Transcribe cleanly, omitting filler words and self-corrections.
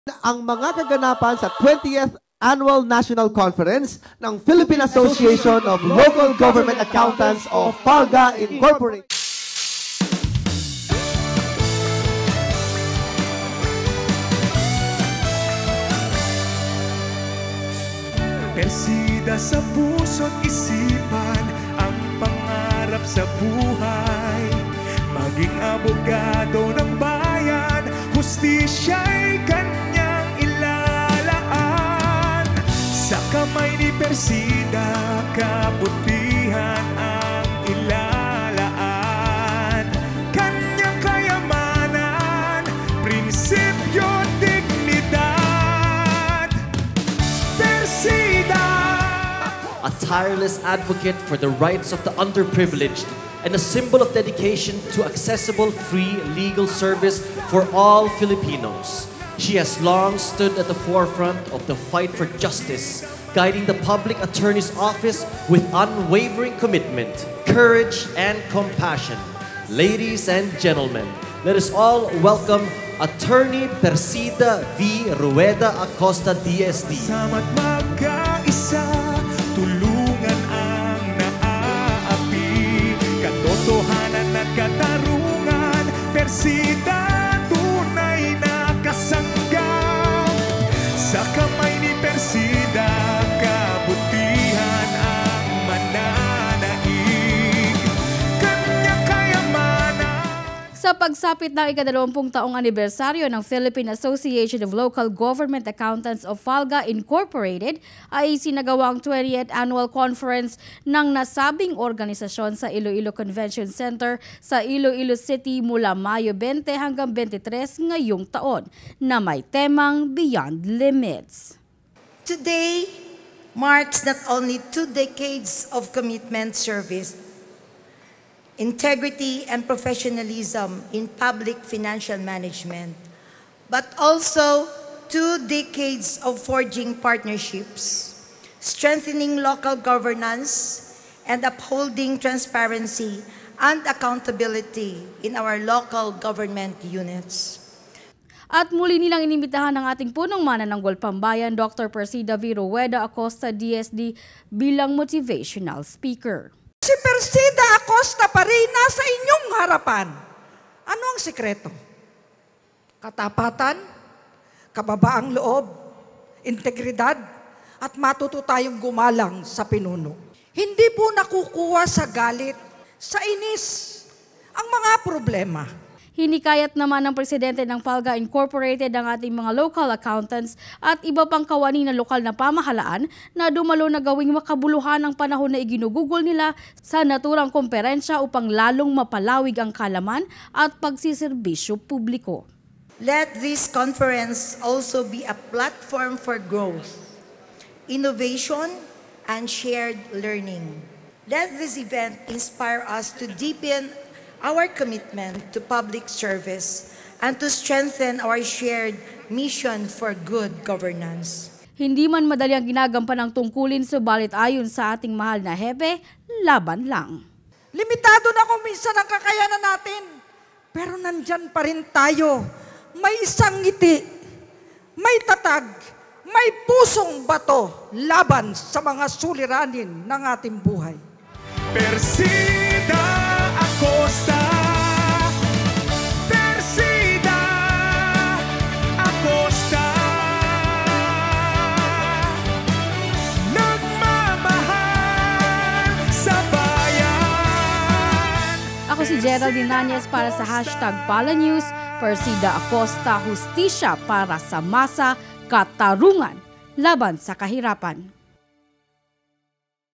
Ang mga kaganapan sa 20th Annual National Conference ng Philippine Association of Local Government Accountants of PALGA Incorporated. Persida sa puso't isipan ang pangarap sa buhay. Maging abogado ng bayan, hustisya'y kanyang ilalaan. Sa kamay ni Persida, kabutihan ang ilalaan. Kanyang kayamanan, prinsipyo, dignidad. Persida! A tireless advocate for the rights of the underprivileged and a symbol of dedication to accessible, free legal service for all Filipinos. She has long stood at the forefront of the fight for justice, guiding the Public Attorney's Office with unwavering commitment, courage, and compassion. Ladies and gentlemen, let us all welcome Attorney Persida V. Rueda Acosta, DSD. Sama't magkaisa, tulungan ang naaapi. Katotohanan at katarungan, Persida, tunay na kasanggap. Sa kamay ni Persida, kabutihan ang mananaig. Kanyang kayamanan. Sa pagsapit ng ika-20 taong anibersaryo ng Philippine Association of Local Government Accountants of PALGA Incorporated ay isinagawa ang 20th Annual Conference ng nasabing organisasyon sa Iloilo Convention Center sa Iloilo City mula Mayo 20 hanggang 23 ngayong taon na may temang Beyond Limits. Today marks not only 2 decades of commitment service, integrity and professionalism in public financial management, but also 2 decades of forging partnerships, strengthening local governance, and upholding transparency and accountability in our local government units. At muli nilang inimbitahan ng ating punong manananggol pambayan, Dr. Persida V. Rueda Acosta, DSD, bilang motivational speaker. Si Persida Acosta pa rin nasa inyong harapan. Ano ang sikreto? Katapatan, kababaang loob, integridad, at matuto tayong gumalang sa pinuno. Hindi po nakukuha sa galit, sa inis, ang mga problema. Hinikayat naman ng presidente ng PALGA Incorporated ang ating mga local accountants at iba pang kawani ng lokal na pamahalaan na dumalo na gawing makabuluhan ang panahon na iginugugol nila sa naturang komperensya upang lalong mapalawig ang kalaman at pagsiserbisyo publiko. Let this conference also be a platform for growth, innovation, and shared learning. Let this event inspire us to deepen our commitment to public service and to strengthen our shared mission for good governance. Hindi man madali ang ginagampan ng tungkulin, subalit ayon sa ating mahal na hepe, laban lang. Limitado na kung minsan ang kakayanan natin, pero nandyan pa rin tayo. May isang ngiti, may tatag, may pusong bato laban sa mga suliranin ng ating buhay. Persida Acosta, Persida Acosta, nagmamahal sa bayan. Ako si Geraldine Nanyes para sa #PalaNews. Persida Acosta, hustisya para sa masa, katarungan laban sa kahirapan.